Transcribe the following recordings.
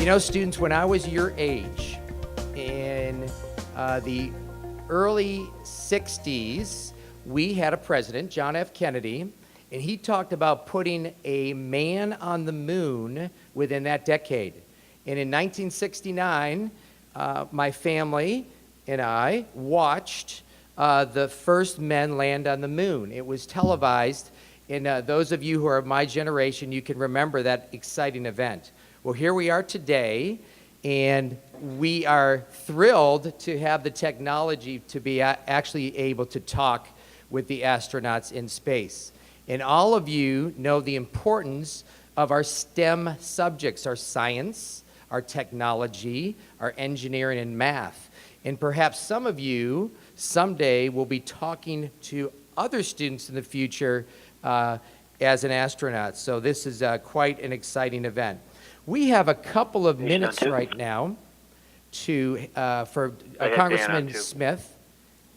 You know, students, when I was your age, in the early 60s, we had a president, John F. Kennedy, and he talked about putting a man on the moon within that decade. And in 1969, my family and I watched the first men land on the moon. It was televised, and those of you who are of my generation, you can remember that exciting event. Well, here we are today, and we are thrilled to have the technology to be actually able to talk with the astronauts in space. And all of you know the importance of our STEM subjects, our science, our technology, our engineering, and math. And perhaps some of you someday will be talking to other students in the future as an astronaut. So this is quite an exciting event. We have a couple of minutes right now for Congressman Smith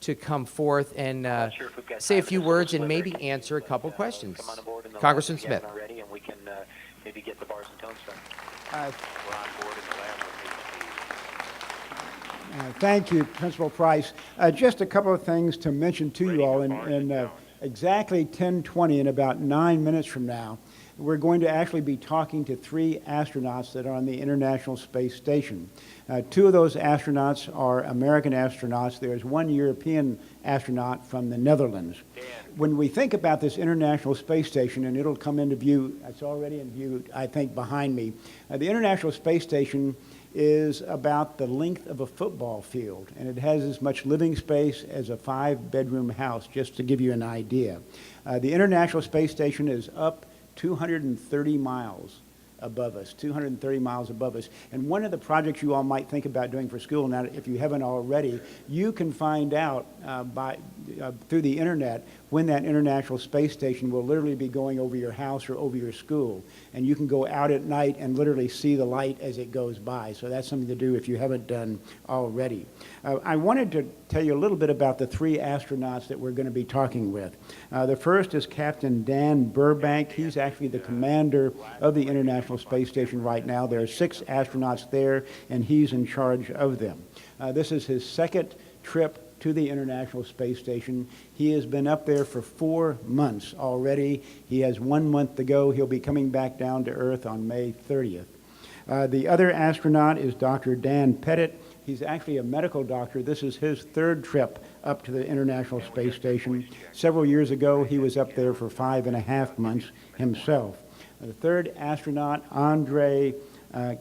to come forth and say a few words and maybe answer a couple questions. Congressman Smith. And we can maybe get the bars and tones done. Thank you, Principal Price. Just a couple of things to mention to you all. In exactly 10:20, in about 9 minutes from now, we're going to actually be talking to 3 astronauts that are on the International Space Station. 2 of those astronauts are American astronauts. There's 1 European astronaut from the Netherlands. When we think about this International Space Station, and it'll come into view, it's already in view, I think, behind me. The International Space Station is about the length of a football field, and it has as much living space as a 5-bedroom house, just to give you an idea. The International Space Station is up 230 miles above us, 230 miles above us. And one of the projects you all might think about doing for school, now if you haven't already, you can find out through the internet when that International Space Station will literally be going over your house or over your school. And you can go out at night and literally see the light as it goes by. So that's something to do if you haven't done already. I wanted to tell you a little bit about the 3 astronauts that we're going to be talking with. The first is Captain Dan Burbank. He's actually the commander of the International Space Station right now. There are 6 astronauts there, and he's in charge of them. This is his second trip to the International Space Station. He has been up there for 4 months already. He has 1 month to go. He'll be coming back down to Earth on May 30th. The other astronaut is Dr. Dan Pettit. He's actually a medical doctor. This is his 3rd trip up to the International Space Station. Several years ago, he was up there for 5.5 months himself. The 3rd astronaut, Andre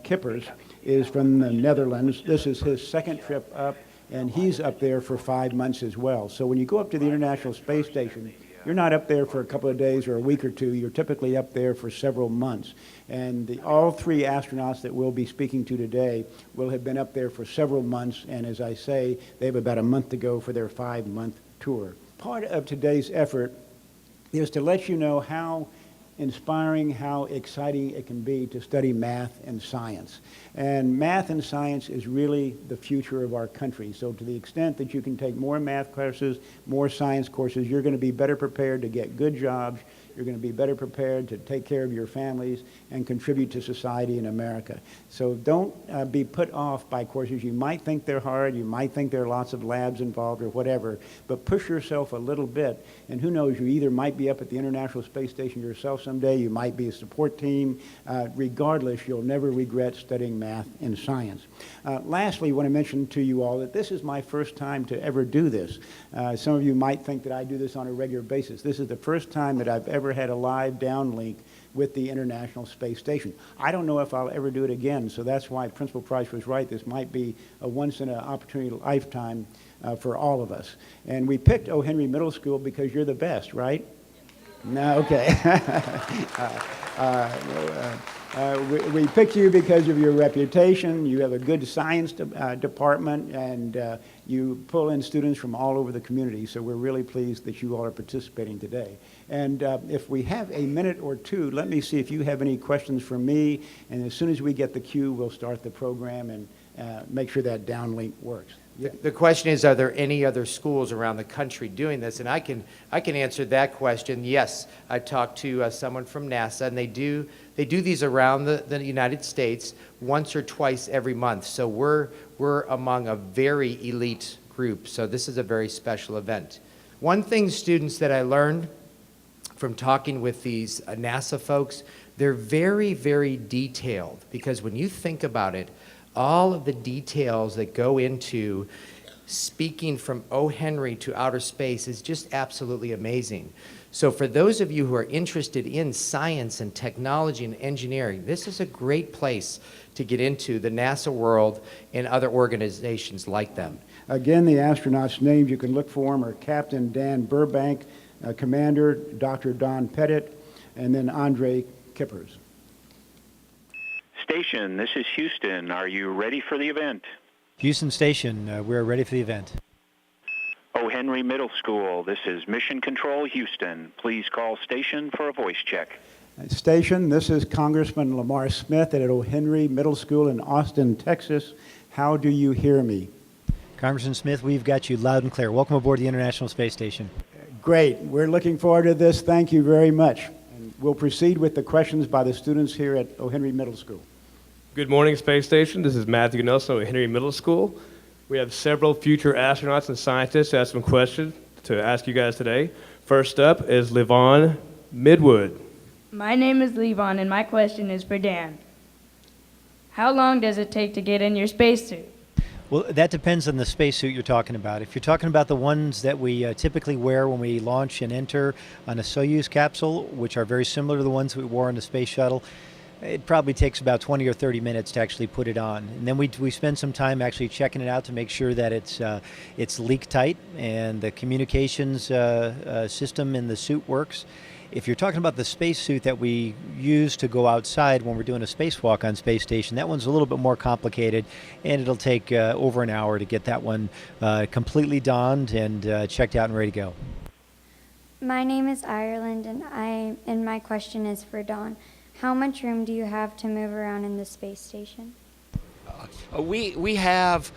Kippers, is from the Netherlands. This is his 2nd trip up, and he's up there for 5 months as well. So when you go up to the International Space Station, you're not up there for a couple of days or a week or 2. You're typically up there for several months. And all 3 astronauts that we'll be speaking to today will have been up there for several months. And as I say, they have about a month to go for their 5-month tour. Part of today's effort is to let you know how inspiring, how exciting it can be to study math and science. And math and science is really the future of our country. So to the extent that you can take more math courses, more science courses, you're going to be better prepared to get good jobs. You're going to be better prepared to take care of your families and contribute to society in America. So don't be put off by courses. You might think they're hard. You might think there are lots of labs involved or whatever, but push yourself a little bit. And who knows, you either might be up at the International Space Station yourself someday. You might be a support team. Regardless, you'll never regret studying math and science. Lastly, I want to mention to you all that this is my first time to ever do this. Some of you might think that I do this on a regular basis. This is the first time that I've ever had a live downlink with the International Space Station. I don't know if I'll ever do it again, so that's why Principal Price was right. This might be a once-in-an-opportunity lifetime for all of us. And we picked O'Henry Middle School because you're the best, right? No, okay. We picked you because of your reputation. You have a good science department, and you pull in students from all over the community. So we're really pleased that you all are participating today. And if we have a minute or 2, let me see if you have any questions for me. And as soon as we get the cue, we'll start the program and make sure that downlink works. Yeah. The question is, are there any other schools around the country doing this? And I can answer that question. Yes, I talked to someone from NASA, and they do They do these around the United States once or twice every month. So we're among a very elite group. So this is a very special event. One thing, students, that I learned from talking with these NASA folks, they're very, very detailed, because when you think about it, all of the details that go into speaking from O'Henry to outer space is just absolutely amazing. So for those of you who are interested in science and technology and engineering, this is a great place to get into the NASA world and other organizations like them. Again, the astronauts' names you can look for them are Captain Dan Burbank, Commander Dr. Don Pettit, and then Andre Kippers. Station, this is Houston. Are you ready for the event? Houston Station, we're ready for the event. O'Henry Middle School, this is Mission Control Houston. Please call station for a voice check. Station, this is Congressman Lamar Smith at O'Henry Middle School in Austin, Texas. How do you hear me? Congressman Smith, we've got you loud and clear. Welcome aboard the International Space Station. Great. We're looking forward to this. Thank you very much. And we'll proceed with the questions by the students here at O'Henry Middle School. Good morning, Space Station. This is Matthew Nelson at Henry Middle School. We have several future astronauts and scientists who have some questions to ask you guys today. First up is Levon Midwood. My name is Levon, and my question is for Dan. How long does it take to get in your spacesuit? Well, that depends on the spacesuit you're talking about. If you're talking about the ones that we typically wear when we launch and enter on a Soyuz capsule, which are very similar to the ones we wore on the space shuttle, it probably takes about 20 or 30 minutes to actually put it on. And then we spend some time actually checking it out to make sure that it's leak tight and the communications system in the suit works. If you're talking about the spacesuit that we use to go outside when we're doing a spacewalk on Space Station, that one's a little bit more complicated, and it'll take over an hour to get that one completely donned and checked out and ready to go. My name is Ireland, and my question is for Dawn. How much room do you have to move around in the space station? We have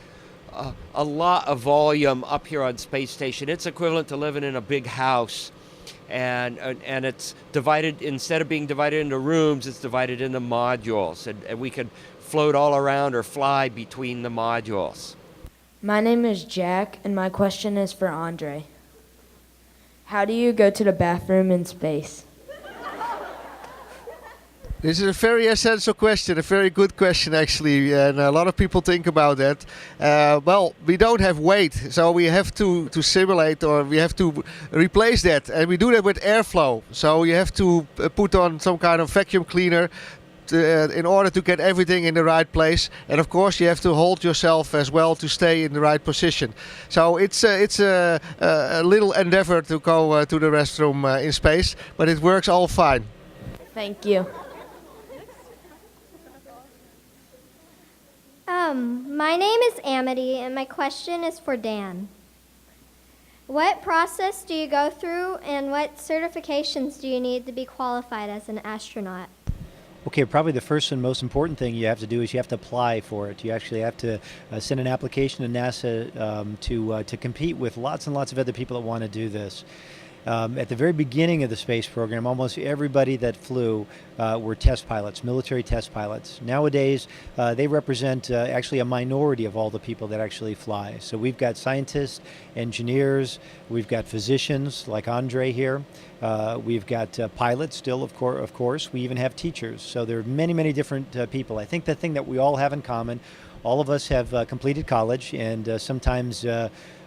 a lot of volume up here on Space Station. It's equivalent to living in a big house, and it's divided, instead of being divided into rooms, it's divided into modules, and we can float all around or fly between the modules. My name is Jack, and my question is for Andre. How do you go to the bathroom in space? This is a very essential question, a very good question actually, and a lot of people think about that. Well, we don't have weight, so we have to simulate, or we have to replace that, and we do that with airflow. So you have to put on some kind of vacuum cleaner in order to get everything in the right place, and of course you have to hold yourself as well to stay in the right position. So it's a little endeavor to go to the restroom in space, but it works all fine. Thank you. My name is Amity, and my question is for Dan. What process do you go through, and what certifications do you need to be qualified as an astronaut? Okay, probably the first and most important thing you have to do is you have to apply for it. You actually have to send an application to NASA to compete with lots and lots of other people that want to do this. At the very beginning of the space program, almost everybody that flew were test pilots, military test pilots. Nowadays, they represent actually a minority of all the people that actually fly. So we've got scientists, engineers, we've got physicians like Andre here, we've got pilots still, of course. We even have teachers. So there are many, many different people. I think the thing that we all have in common, all of us have completed college, and sometimes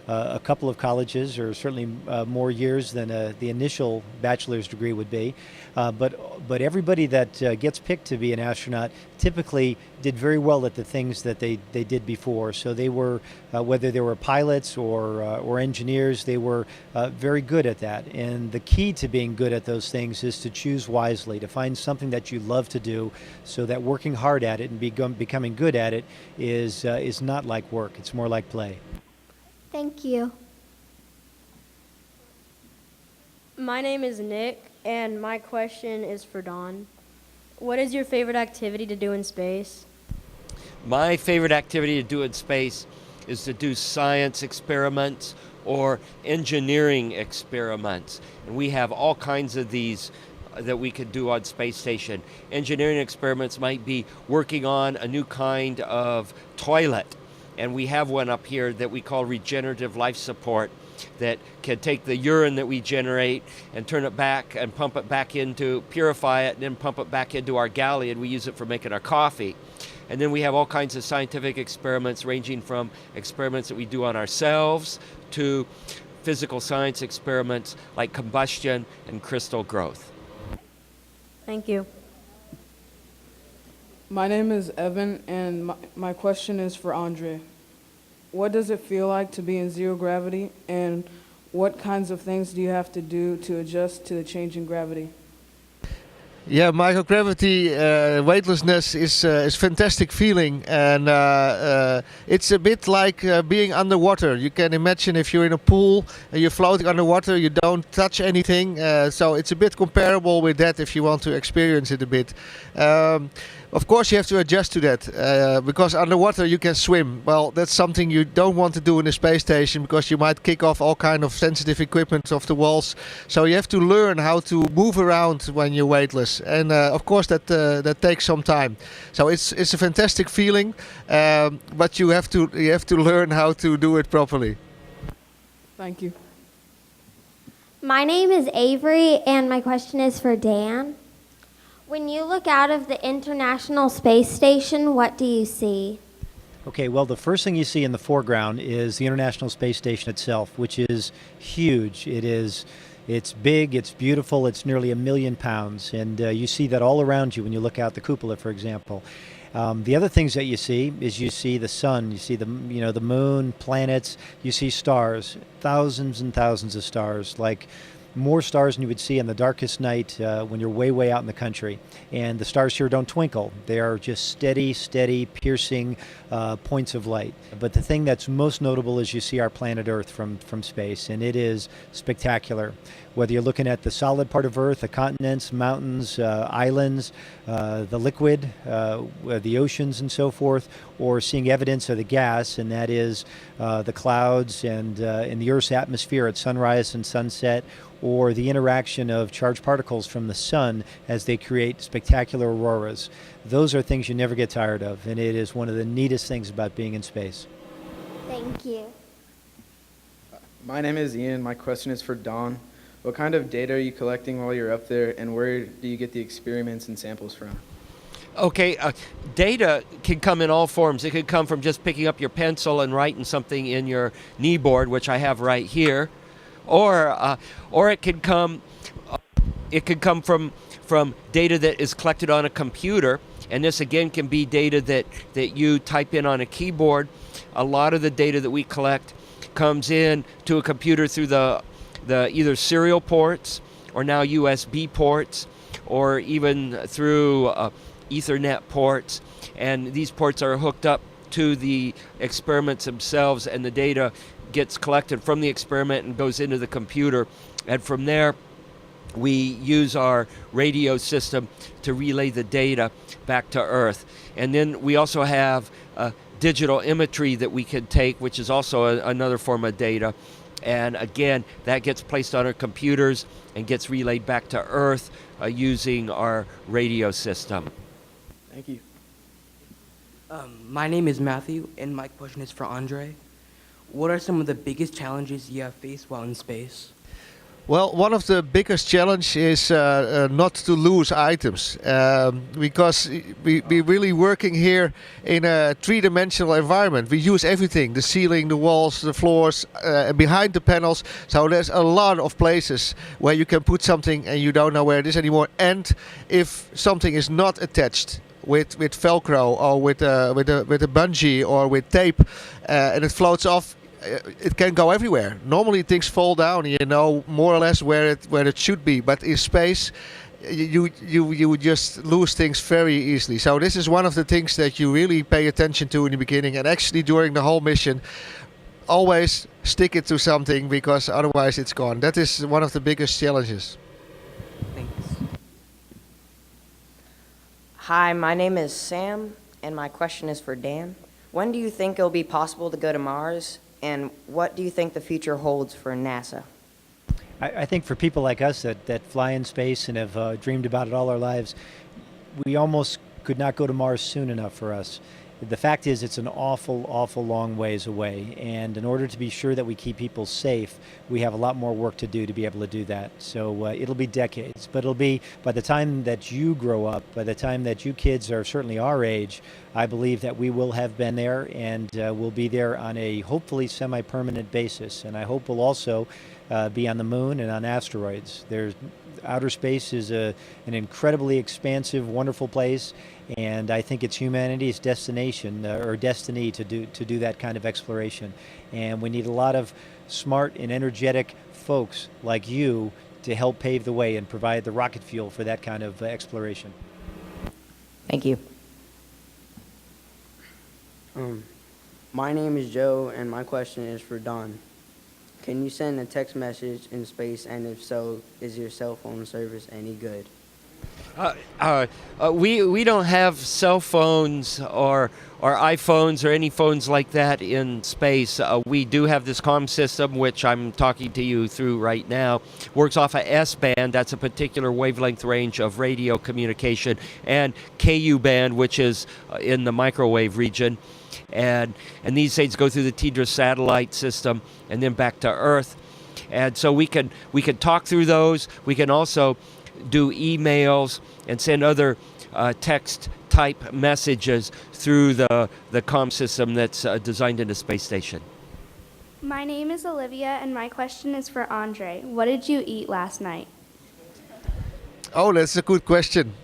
a couple of colleges, or certainly more years than the initial bachelor's degree would be. But everybody that gets picked to be an astronaut typically did very well at the things that they did before. So they were, whether they were pilots or engineers, they were very good at that. And the key to being good at those things is to choose wisely, to find something that you love to do, so that working hard at it and becoming good at it is not like work. It's more like play. Thank you. My name is Nick, and my question is for Dawn. What is your favorite activity to do in space? My favorite activity to do in space is to do science experiments or engineering experiments. And we have all kinds of these that we could do on space station. Engineering experiments might be working on a new kind of toilet, and we have one up here that we call regenerative life support that can take the urine that we generate and turn it back and pump it back into, purify it, and then pump it back into our galley, and we use it for making our coffee. And then we have all kinds of scientific experiments, ranging from experiments that we do on ourselves to physical science experiments like combustion and crystal growth. Thank you. My name is Evan, and my question is for Andre. What does it feel like to be in zero gravity, and what kinds of things do you have to do to adjust to the change in gravity? Yeah, microgravity weightlessness is a fantastic feeling, and it's a bit like being underwater. You can imagine if you're in a pool and you're floating underwater, you don't touch anything. So it's a bit comparable with that if you want to experience it a bit. Of course, you have to adjust to that because underwater you can swim. Well, that's something you don't want to do in a space station because you might kick off all kind of sensitive equipment off the walls. So you have to learn how to move around when you're weightless, and of course that takes some time. So it's a fantastic feeling, but you have to learn how to do it properly. Thank you. My name is Avery, and my question is for Dan. When you look out of the International Space Station, what do you see? Okay, well, the first thing you see in the foreground is the International Space Station itself, which is huge. It's big, it's beautiful, it's nearly 1 million pounds, and you see that all around you when you look out the cupola, for example. The other things that you see is you see the sun, you see the moon, planets, you see stars, thousands and thousands of stars, like more stars than you would see in the darkest night when you're way, way out in the country. And the stars here don't twinkle. They are just steady, piercing points of light. But the thing that's most notable is you see our planet Earth from space, and it is spectacular. Whether you're looking at the solid part of Earth, the continents, mountains, islands, the liquid, the oceans and so forth, or seeing evidence of the gas, and that is the clouds and in the Earth's atmosphere at sunrise and sunset, or the interaction of charged particles from the sun as they create spectacular auroras. Those are things you never get tired of, and it is one of the neatest things about being in space. Thank you. My name is Ian. My question is for Dawn. What kind of data are you collecting while you're up there, and where do you get the experiments and samples from? Okay, data can come in all forms. It could come from just picking up your pencil and writing something in your knee board, which I have right here, or it could come from data that is collected on a computer, and this again can be data that you type in on a keyboard. A lot of the data that we collect comes in to a computer through the either serial ports or now USB ports, or even through Ethernet ports, and these ports are hooked up to the experiments themselves, and the data gets collected from the experiment and goes into the computer, and from there we use our radio system to relay the data back to Earth. And then we also have digital imagery that we can take, which is also another form of data. And again, that gets placed on our computers and gets relayed back to Earth using our radio system. Thank you. My name is Matthew, and my question is for Andre. What are some of the biggest challenges you have faced while in space? Well, one of the biggest challenges is not to lose items, because we're really working here in a three-dimensional environment. We use everything, the ceiling, the walls, the floors, behind the panels. So there's a lot of places where you can put something and you don't know where it is anymore. And if something is not attached with Velcro or with a bungee or with tape, and it floats off, it can go everywhere. Normally things fall down, you know, more or less where it should be. But in space, you just lose things very easily. So this is one of the things that you really pay attention to in the beginning, and actually during the whole mission, always stick it to something, because otherwise it's gone. That is one of the biggest challenges. Thanks. Hi, my name is Sam, and my question is for Dan. When do you think it'll be possible to go to Mars? And what do you think the future holds for NASA? I think for people like us that fly in space and have dreamed about it all our lives, we almost could not go to Mars soon enough for us. The fact is, it's an awful, awful long ways away, and in order to be sure that we keep people safe, we have a lot more work to do to be able to do that. So it'll be decades, but it'll be, by the time that you grow up, by the time that you kids are certainly our age, I believe that we will have been there, and we'll be there on a hopefully semi-permanent basis. And I hope we'll also be on the moon and on asteroids. Outer space is an incredibly expansive, wonderful place, and I think it's humanity's destination or destiny to do that kind of exploration. And we need a lot of smart and energetic folks like you to help pave the way and provide the rocket fuel for that kind of exploration. Thank you. My name is Joe, and my question is for Don. Can you send a text message in space, and if so, is your cell phone service any good? We don't have cell phones or iPhones or any phones like that in space. We do have this comm system, which I'm talking to you through right now. Works off a S-band, that's a particular wavelength range of radio communication, and Ku band, which is in the microwave region. And these things go through the TDRS satellite system and then back to Earth. And so we can talk through those. We can also do emails and send other text type messages through the comm system that's designed in the space station. My name is Olivia, and my question is for Andre. What did you eat last night? Oh, that's a good question.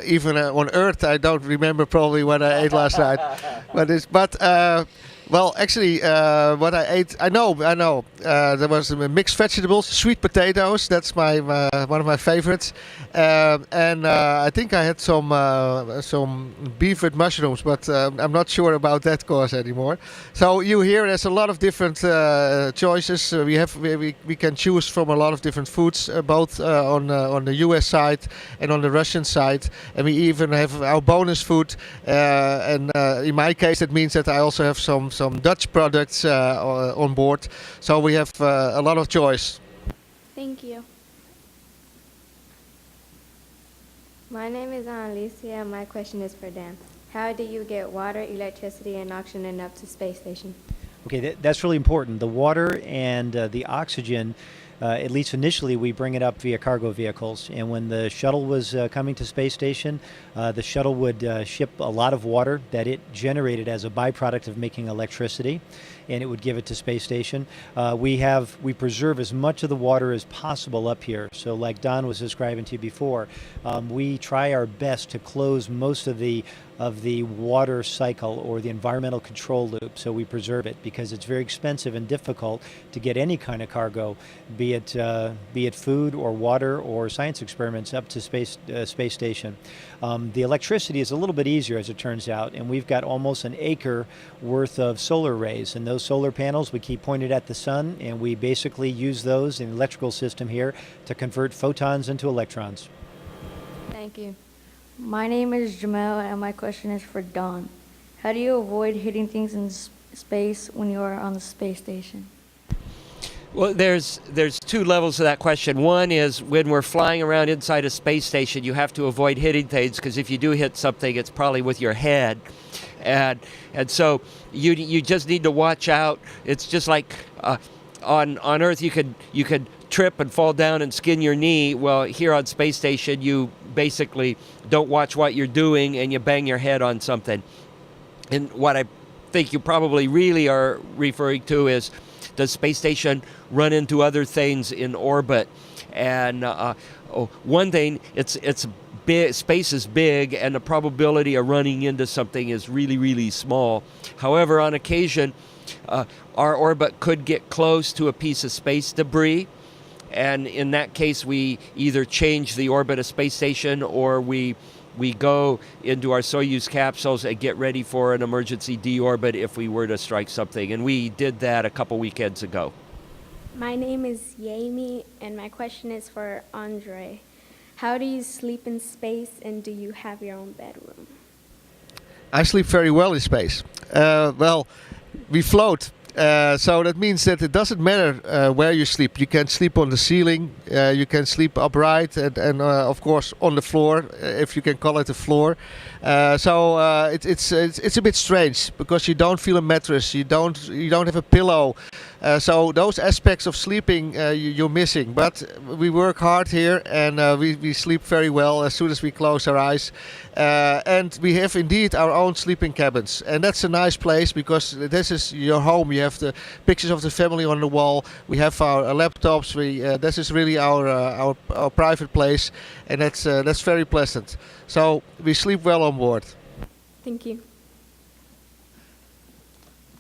Even on Earth, I don't remember probably what I ate last night. Well, actually, what I ate, I know. There was mixed vegetables, sweet potatoes. That's one of my favorites, and I think I had some beef with mushrooms, but I'm not sure about that course anymore. So you hear there's a lot of different choices. We can choose from a lot of different foods, both on the U.S. side and on the Russian side, and we even have our bonus food. And in my case, it means that I also have some Dutch products on board, so we have a lot of choice. Thank you. My name is Alicia, and my question is for Dan. How do you get water, electricity, and oxygen up to space station? Okay, that's really important. The water and the oxygen, at least initially, we bring it up via cargo vehicles. And when the shuttle was coming to space station, the shuttle would ship a lot of water that it generated as a byproduct of making electricity, and it would give it to space station. We preserve as much of the water as possible up here. So like Don was describing to you before, we try our best to close most of the water cycle or the environmental control loop, so we preserve it because it's very expensive and difficult to get any kind of cargo, be it food or water or science experiments up to space station. The electricity is a little bit easier, as it turns out, and we've got almost an acre worth of solar arrays, and those solar panels we keep pointed at the sun, and we basically use those in the electrical system here to convert photons into electrons. Thank you. My name is Jamel, and my question is for Don. How do you avoid hitting things in space when you are on the space station? Well, there's two levels of that question. One is when we're flying around inside a space station, you have to avoid hitting things, because if you do hit something, it's probably with your head. And so you just need to watch out. It's just like on Earth, you could trip and fall down and skin your knee. Well, here on space station, you basically don't watch what you're doing and you bang your head on something. And what I think you probably really are referring to is, does space station run into other things in orbit? And one thing, it's big, space is big, and the probability of running into something is really, really small. However, on occasion, our orbit could get close to a piece of space debris, and in that case, we either change the orbit of space station or we go into our Soyuz capsules and get ready for an emergency deorbit if we were to strike something. And we did that a couple weekends ago. My name is Yami, and my question is for Andre. How do you sleep in space, and do you have your own bedroom? I sleep very well in space. Well, we float. So that means that it doesn't matter where you sleep. You can sleep on the ceiling, you can sleep upright, and of course on the floor, if you can call it a floor. It's a bit strange because you don't feel a mattress, you don't have a pillow. So those aspects of sleeping you're missing. But we work hard here, and we sleep very well as soon as we close our eyes. And we have indeed our own sleeping cabins, and that's a nice place because this is your home. You have the pictures of the family on the wall. We have our laptops. This is really our private place, and that's very pleasant. So we sleep well on board. Thank you.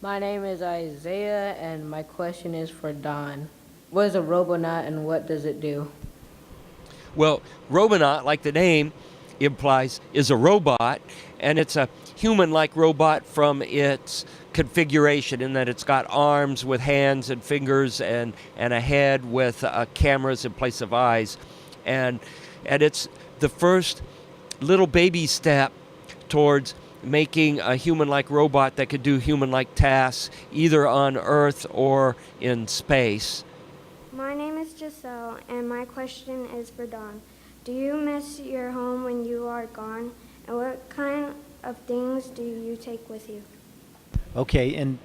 My name is Isaiah, and my question is for Don. What is a robonaut, and what does it do? Well, robonaut, like the name implies, is a robot, and it's a human-like robot from its configuration in that it's got arms with hands and fingers and a head with cameras in place of eyes. And it's the first little baby step towards making a human-like robot that could do human-like tasks either on Earth or in space. My name is Giselle, and my question is for Don. Do you miss your home when you are gone? And what kind of things do you take with you? Okay, and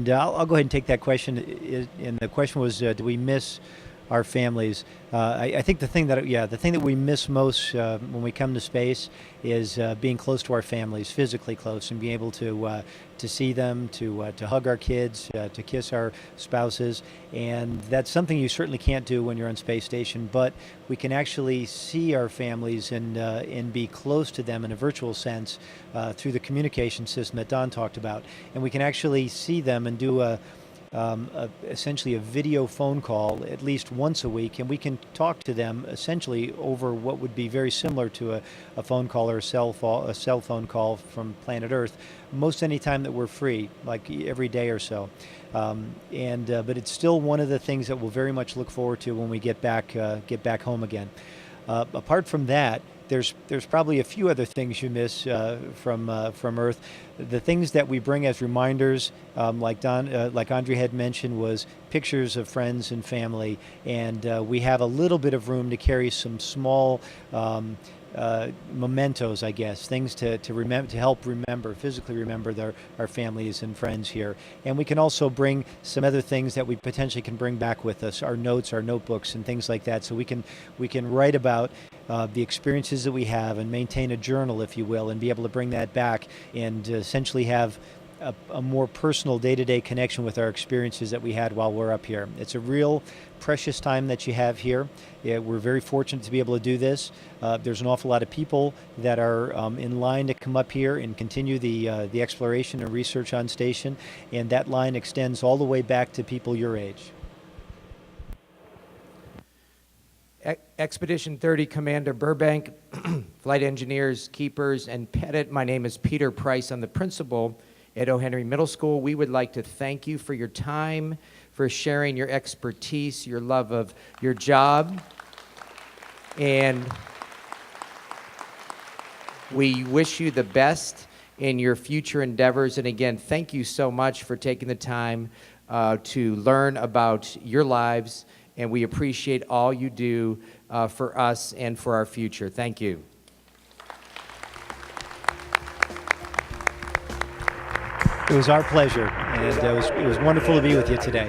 I'll go ahead and take that question. And the question was, do we miss our families? I think the thing that we miss most when we come to space is being close to our families, physically close, and being able to see them, to hug our kids, to kiss our spouses, and that's something you certainly can't do when you're on space station. But we can actually see our families and be close to them in a virtual sense through the communication system that Don talked about, and we can actually see them and do essentially a video phone call at least once a week, and we can talk to them essentially over what would be very similar to a phone call or a cell phone call from planet Earth most any time that we're free, like every day or so. But it's still one of the things that we'll very much look forward to when we get back home again. Apart from that, there's probably a few other things you miss from Earth. The things that we bring as reminders, like Andre had mentioned, was pictures of friends and family, and we have a little bit of room to carry some small mementos, I guess, things to help physically remember our families and friends here. And we can also bring some other things that we potentially can bring back with us, our notes, our notebooks, and things like that. So we can write about the experiences that we have and maintain a journal, if you will, and be able to bring that back and essentially have a more personal day-to-day connection with our experiences that we had while we're up here. It's a real precious time that you have here. We're very fortunate to be able to do this. There's an awful lot of people that are in line to come up here and continue the exploration and research on station, and that line extends all the way back to people your age. Expedition 30 Commander Burbank, flight engineers, keepers, and Pettit. My name is Peter Price. I'm the principal at O'Henry Middle School. We would like to thank you for your time, for sharing your expertise, your love of your job, and we wish you the best in your future endeavors. And again, thank you so much for taking the time to learn about your lives, and we appreciate all you do for us and for our future. Thank you. It was our pleasure, and it was wonderful to be with you today.